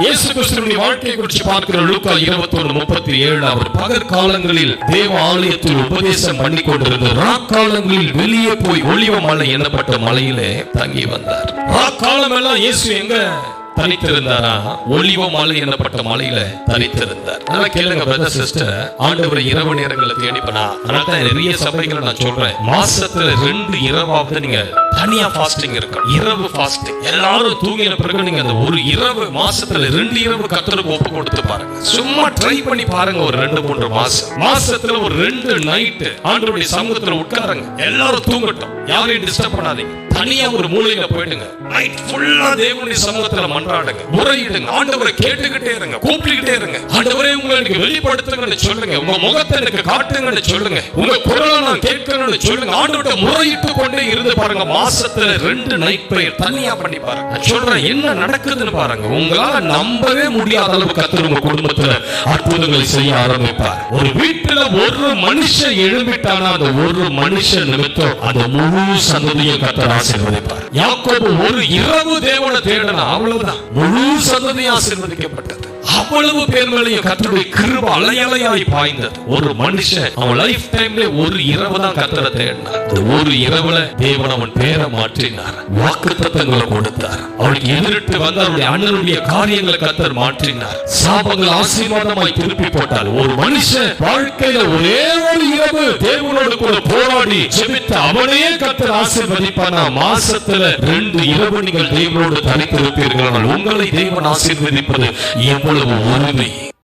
இயேசு கிறிஸ்துவின் வாழ்க்கையை குறித்து பார்க்கிற லூக்கா 21:37 அவர் பகற்காலங்களில் தேவ ஆலயத்தில் உபதேசம் பண்ணி கொண்டிருந்த ராக்காலங்களில் வெளியே போய் ஒலிவ மலை எனப்பட்ட மலையிலே தங்கி வந்தார். ராக்காலம் எல்லாம் இயேசு எங்க தனித்திருந்தாரா? ஒலிவ மலை எனப்பட்ட மலையில தனித்திருந்தார். நல்லா கேளுங்க பிரதர் சிஸ்டர், ஆண்டவர் இரவு நேரங்களை தேடி பண்ணா. அதனால நிறைய சபைகளை நான் சொல்றேன், மாசத்துல 2 இரவாவது நீங்க தனியா ஃபாஸ்டிங் இருக்கு. இரவு ஃபாஸ்டிங் எல்லாரும் தூங்கின பிறகு நீங்க அந்த ஒரு இரவு மாசத்துல 2 இரவு கர்த்தருக்கு ஒப்பு கொடுத்து பாருங்க. சும்மா ட்ரை பண்ணி பாருங்க. ஒரு 2-3 மாசத்துல ஒரு 2 நைட் ஆண்டவருடைய சமூகத்துல உட்காருங்க. எல்லாரும் தூங்கட்டும், யாரையும் டிஸ்டர்ப் பண்ணாதீங்க. தனியா ஒரு மூலையில போயிடுங்க. நைட் ஃபுல்லா தேவனுடைய சமூகத்துல மன்றாடுங்க, முறையிடுங்க. ஆண்டவரை கேட்டுக்கிட்டே இருங்க, கூப்பிட்டுக்கிட்டே இருங்க. ஆண்டவரே உங்களை எனக்கு வெளிப்படுத்துங்கன்னு சொல்லுங்க, உங்க முகத்தை எனக்கு காட்டுங்கன்னு சொல்லுங்க, உங்க குரலை நான் கேட்கணும்னு சொல்லுங்க. ஆண்டவர்கிட்ட முறையிட்டு கொண்டே இருந்து பாருங்க. மாசத்துல 2 நைட் பிரேயர் தனியா பண்ணி பாருங்க. நான் சொல்றேன், என்ன நடக்குதுன்னு பாருங்க. உங்களால நம்பவே முடியாத அளவுக்கு கர்த்தர் உங்க குடும்பத்துல அற்புதங்களை செய்ய ஆரம்பிப்பார். ஒரு வீட்டுல ஒரு மனுஷன் எழும்பிட்டானா அந்த ஒரு மனுஷன் நிமித்தம் அந்த முழு சந்ததியும் கர்த்தர் ஆசீர்வதிப்பார். யாக்கோபு ஒரு இரவு தேவனை தேடனா, அவ்வளவுதான் முழு சந்ததியும் ஆசீர்வதிக்கப்பட்டது. அவ்வளவு பேர் மேலேயும் கர்த்தருடைய கிருபை அலையலையாய் பாய்ந்தது. ஒரு மனுஷன் அவன் லைஃப் டைம்ல ஒரு இரவு தான் கர்த்தரை தேடினார். ஒரு இரவுல தேவன் அவன் பேரை மாற்றினார், வாக்குத்தத்தங்களை கொடுத்தார். அவனுக்கு எதிரிட்டு வந்த அவருடைய அண்ணனுடைய காரியங்களை கர்த்தர் மாற்றினார். சாபங்கள் ஆசீர்வாதமாய் திருப்பி போட்டார். ஒரு மனுஷன் வாழ்க்கையில ஒரே ஒரு இரவு தேவனோடு கூட போராடி ஜெபித்த அவனே கர்த்தர் ஆசீர்வதிப்பானா. மாசத்துல 2 இரவு நீங்கள் தேவனோடு தனித்திருப்பீர்கள், உங்களை தேவன் ஆசீர்வதிப்பது எவ்வளவு உறுதி.